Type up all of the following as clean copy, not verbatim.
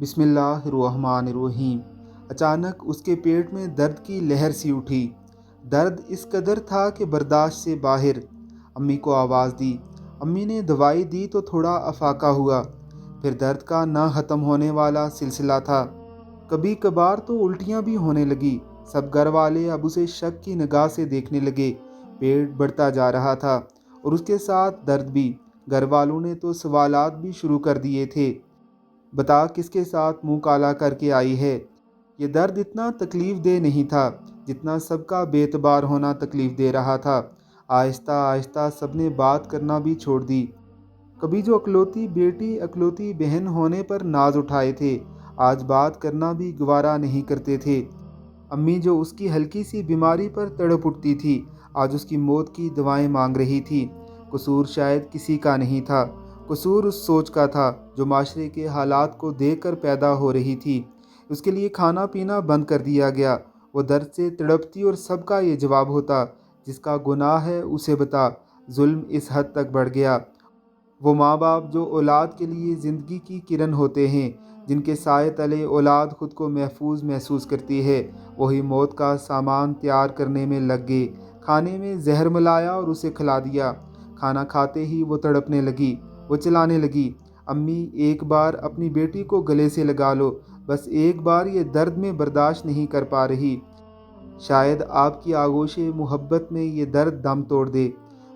بسم اللہ الرحمن الرحیم۔ اچانک اس کے پیٹ میں درد کی لہر سی اٹھی۔ درد اس قدر تھا کہ برداشت سے باہر۔ امی کو آواز دی۔ امی نے دوائی دی تو تھوڑا افاقہ ہوا، پھر درد کا نہ ختم ہونے والا سلسلہ تھا۔ کبھی کبھار تو الٹیاں بھی ہونے لگی۔ سب گھر والے اب اسے شک کی نگاہ سے دیکھنے لگے۔ پیٹ بڑھتا جا رہا تھا اور اس کے ساتھ درد بھی۔ گھر والوں نے تو سوالات بھی شروع کر دیے تھے۔ بتا کس کے ساتھ منہ کالا کر کے آئی ہے؟ یہ درد اتنا تکلیف دہ نہیں تھا جتنا سب کا بے اعتبار ہونا تکلیف دے رہا تھا۔ آہستہ آہستہ سب نے بات کرنا بھی چھوڑ دی۔ کبھی جو اکلوتی بیٹی اکلوتی بہن ہونے پر ناز اٹھائے تھے، آج بات کرنا بھی گوارا نہیں کرتے تھے۔ امی جو اس کی ہلکی سی بیماری پر تڑپ اٹھتی تھی، آج اس کی موت کی دوائیں مانگ رہی تھی۔ قصور شاید کسی کا نہیں تھا، قصور اس سوچ کا تھا جو معاشرے کے حالات کو دیکھ کر پیدا ہو رہی تھی۔ اس کے لیے کھانا پینا بند کر دیا گیا۔ وہ درد سے تڑپتی اور سب کا یہ جواب ہوتا، جس کا گناہ ہے اسے بتا۔ ظلم اس حد تک بڑھ گیا۔ وہ ماں باپ جو اولاد کے لیے زندگی کی کرن ہوتے ہیں، جن کے سائے تلے اولاد خود کو محفوظ محسوس کرتی ہے، وہی موت کا سامان تیار کرنے میں لگ گئے۔ کھانے میں زہر ملایا اور اسے کھلا دیا۔ کھانا کھاتے ہی وہ تڑپنے لگی۔ وہ چلانے لگی، امی ایک بار اپنی بیٹی کو گلے سے لگا لو، بس ایک بار، یہ درد میں برداشت نہیں کر پا رہی۔ شاید آپ کی آغوش محبت میں یہ درد دم توڑ دے۔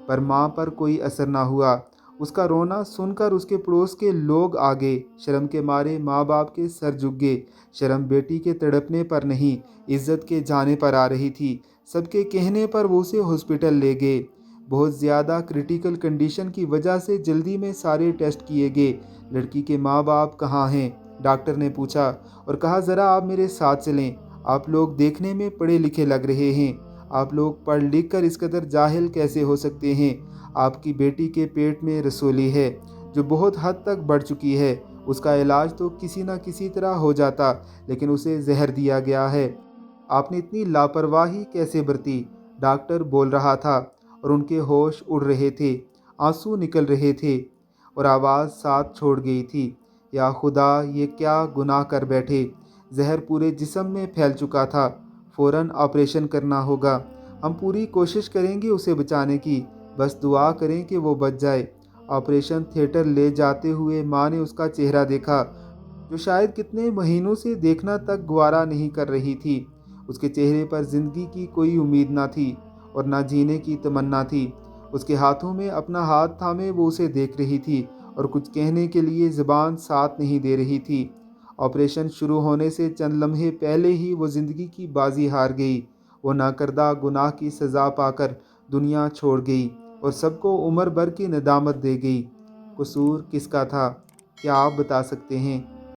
پر ماں پر کوئی اثر نہ ہوا۔ اس کا رونا سن کر اس کے پڑوس کے لوگ آ گئے۔ شرم کے مارے ماں باپ کے سر جھک گئے۔ شرم بیٹی کے تڑپنے پر نہیں، عزت کے جانے پر آ رہی تھی۔ سب کے کہنے پر وہ اسے ہاسپٹل لے گئے۔ بہت زیادہ کریٹیکل کنڈیشن کی وجہ سے جلدی میں سارے ٹیسٹ کیے گئے۔ لڑکی کے ماں باپ کہاں ہیں؟ ڈاکٹر نے پوچھا اور کہا ذرا آپ میرے ساتھ چلیں۔ آپ لوگ دیکھنے میں پڑھے لکھے لگ رہے ہیں۔ آپ لوگ پڑھ لکھ کر اس قدر جاہل کیسے ہو سکتے ہیں؟ آپ کی بیٹی کے پیٹ میں رسولی ہے جو بہت حد تک بڑھ چکی ہے۔ اس کا علاج تو کسی نہ کسی طرح ہو جاتا، لیکن اسے زہر دیا گیا ہے۔ آپ نے اتنی لاپرواہی کیسے برتی؟ ڈاکٹر بول رہا تھا اور ان کے ہوش اڑ رہے تھے، آنسو نکل رہے تھے اور آواز ساتھ چھوڑ گئی تھی۔ یا خدا، یہ کیا گناہ کر بیٹھے؟ زہر پورے جسم میں پھیل چکا تھا۔ فوراً آپریشن کرنا ہوگا۔ ہم پوری کوشش کریں گے اسے بچانے کی، بس دعا کریں کہ وہ بچ جائے۔ آپریشن تھیٹر لے جاتے ہوئے ماں نے اس کا چہرہ دیکھا، جو شاید کتنے مہینوں سے دیکھنا تک گوارا نہیں کر رہی تھی۔ اس کے چہرے پر زندگی کی کوئی امید نہ تھی اور نہ جینے کی تمنا تھی۔ اس کے ہاتھوں میں اپنا ہاتھ تھامے وہ اسے دیکھ رہی تھی اور کچھ کہنے کے لیے زبان ساتھ نہیں دے رہی تھی۔ آپریشن شروع ہونے سے چند لمحے پہلے ہی وہ زندگی کی بازی ہار گئی۔ وہ ناکردہ گناہ کی سزا پا کر دنیا چھوڑ گئی اور سب کو عمر بھر کی ندامت دے گئی۔ قصور کس کا تھا؟ کیا آپ بتا سکتے ہیں؟